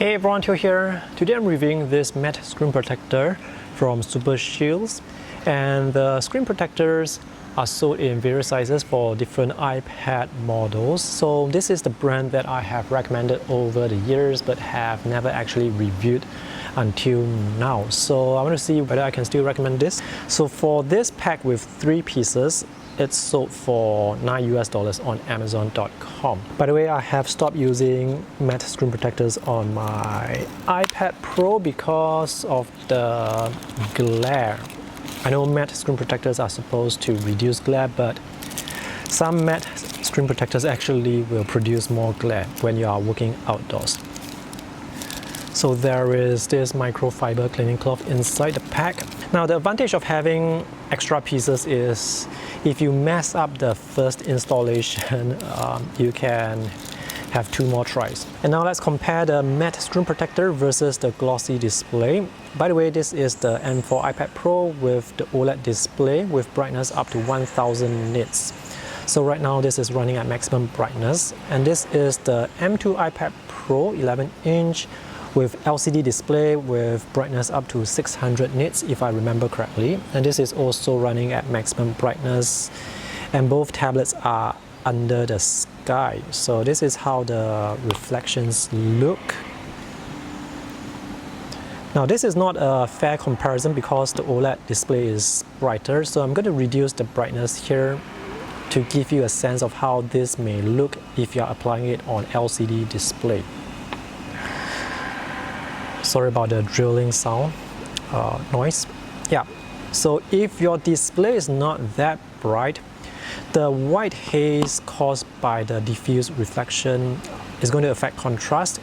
Hey everyone, Theo here. Today I'm reviewing this matte screen protector from SuperShieldz, and the screen protectors are sold in various sizes for different iPad models. So this is the brand that I have recommended over the years but have never actually reviewed until now. So I want to see whether I can still recommend this. So for this pack with 3 pieces, it's sold for $9 on Amazon.com. By the way, I have stopped using matte screen protectors on my iPad Pro because of the glare. I know matte screen protectors are supposed to reduce glare, but some matte screen protectors actually will produce more glare when you are working outdoors. So there is this microfiber cleaning cloth inside the pack. Now the advantage of having extra pieces is if you mess up the first installation, you can have 2 more tries. And now let's compare the matte screen protector versus the glossy display. By the way, this is the M4 iPad Pro with the OLED display with brightness up to 1000 nits. So right now this is running at maximum brightness. And this is the M2 iPad Pro 11-inch with LCD display with brightness up to 600 nits if I remember correctly. And this is also running at maximum brightness, and both tablets are under the sky. So this is how the reflections look. Now this is not a fair comparison because the OLED display is brighter, so I'm going to reduce the brightness here to give you a sense of how this may look if you're applying it on LCD display. Sorry about the drilling sound, noise. Yeah, so if your display is not that bright, the white haze caused by the diffuse reflection is going to affect contrast,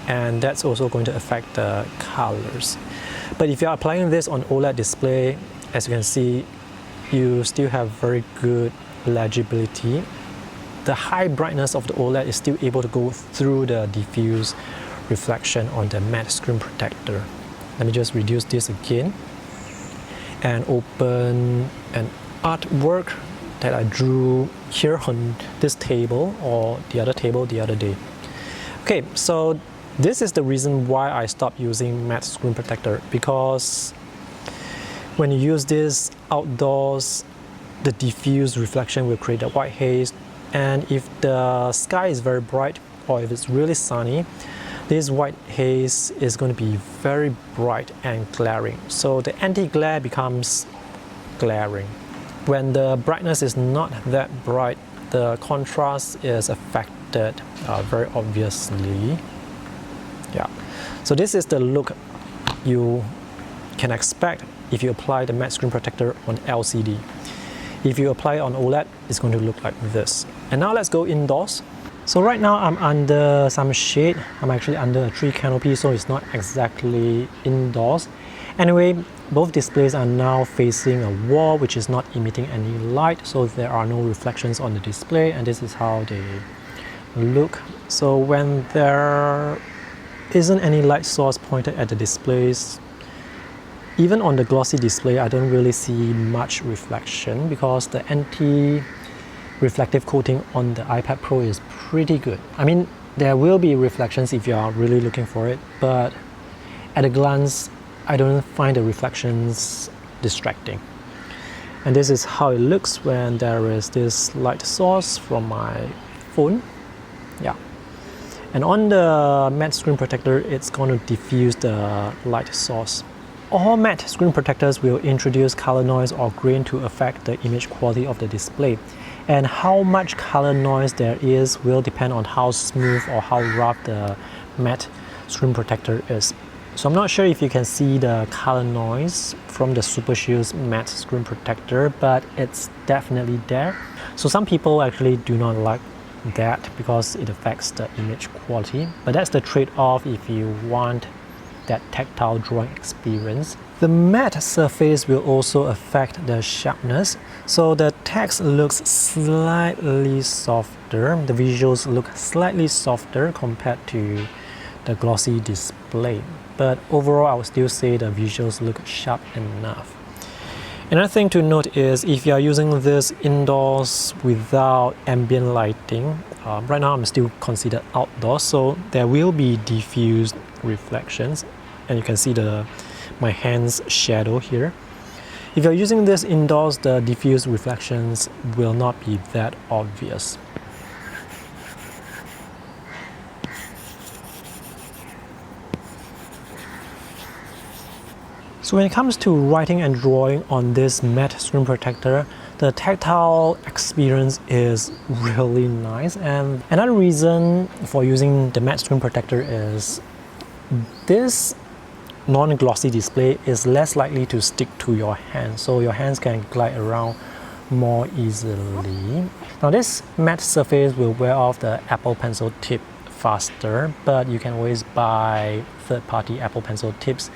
and that's also going to affect the colors. But if you're applying this on OLED display, as you can see, you still have very good legibility. The high brightness of the OLED is still able to go through the diffuse reflection on the matte screen protector. Let me just reduce this again and open an artwork that I drew here on this table or the other table the other day. Okay, so this is the reason why I stopped using matte screen protector, because when you use this outdoors, the diffuse reflection will create a white haze, and if the sky is very bright or if it's really sunny, this white haze is going to be very bright and glaring. So the anti-glare becomes glaring. When the brightness is not that bright, the contrast is affected very obviously. Yeah. So this is the look you can expect if you apply the matte screen protector on LCD. If you apply it on OLED, it's going to look like this. And now let's go indoors. So right now I'm under some shade. I'm actually under a tree canopy, so it's not exactly indoors. Anyway, both displays are now facing a wall which is not emitting any light, so there are no reflections on the display, and this is how they look. So when there isn't any light source pointed at the displays, even on the glossy display, I don't really see much reflection because the anti-reflective coating on the iPad Pro is pretty good. I mean, there will be reflections if you are really looking for it, but at a glance, I don't find the reflections distracting. And this is how it looks when there is this light source from my phone. Yeah. And on the matte screen protector, it's going to diffuse the light source. All matte screen protectors will introduce color noise or grain to affect the image quality of the display. And how much color noise there is will depend on how smooth or how rough the matte screen protector is. So I'm not sure if you can see the color noise from the SuperShieldz matte screen protector, but it's definitely there. So some people actually do not like that because it affects the image quality. But that's the trade-off if you want that tactile drawing experience. The matte surface will also affect the sharpness. So the text looks slightly softer. The visuals look slightly softer compared to the glossy display. But overall, I would still say the visuals look sharp enough. Another thing to note is if you are using this indoors without ambient lighting, right now I'm still considered outdoors, so there will be diffused reflections, and you can see my hand's shadow here. If you're using this indoors, the diffuse reflections will not be that obvious. So when it comes to writing and drawing on this matte screen protector, the tactile experience is really nice. And another reason for using the matte screen protector is this non-glossy display is less likely to stick to your hand, so your hands can glide around more easily. Now this matte surface will wear off the Apple Pencil tip faster, but you can always buy third-party Apple Pencil tips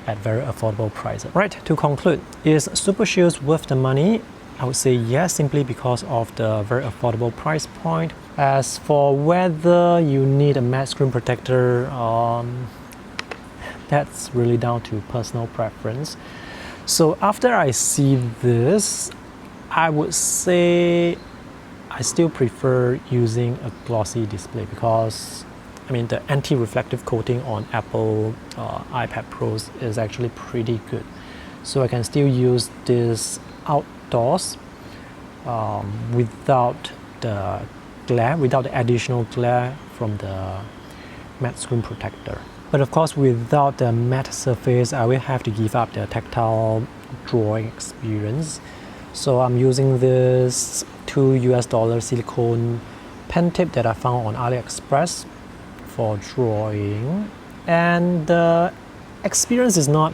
at very affordable prices. Right, to conclude, is SuperShieldz worth the money? I would say yes, simply because of the very affordable price point. As for whether you need a matte screen protector, that's really down to personal preference. So after I see this, I would say I still prefer using a glossy display because I mean the anti-reflective coating on Apple iPad Pros is actually pretty good. So I can still use this outdoors without the glare, without the additional glare from the matte screen protector. But of course, without the matte surface, I will have to give up the tactile drawing experience. So I'm using this $2 silicone pen tip that I found on AliExpress for drawing. And the experience is not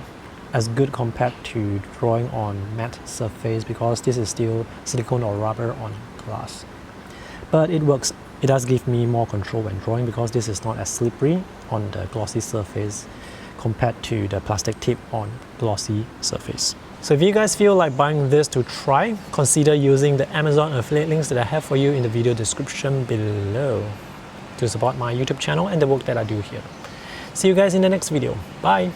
as good compared to drawing on matte surface because this is still silicone or rubber on glass. But it works. It does give me more control when drawing because this is not as slippery on the glossy surface compared to the plastic tip on glossy surface. So if you guys feel like buying this to try, consider using the Amazon affiliate links that I have for you in the video description below to support my YouTube channel and the work that I do here. See you guys in the next video. Bye!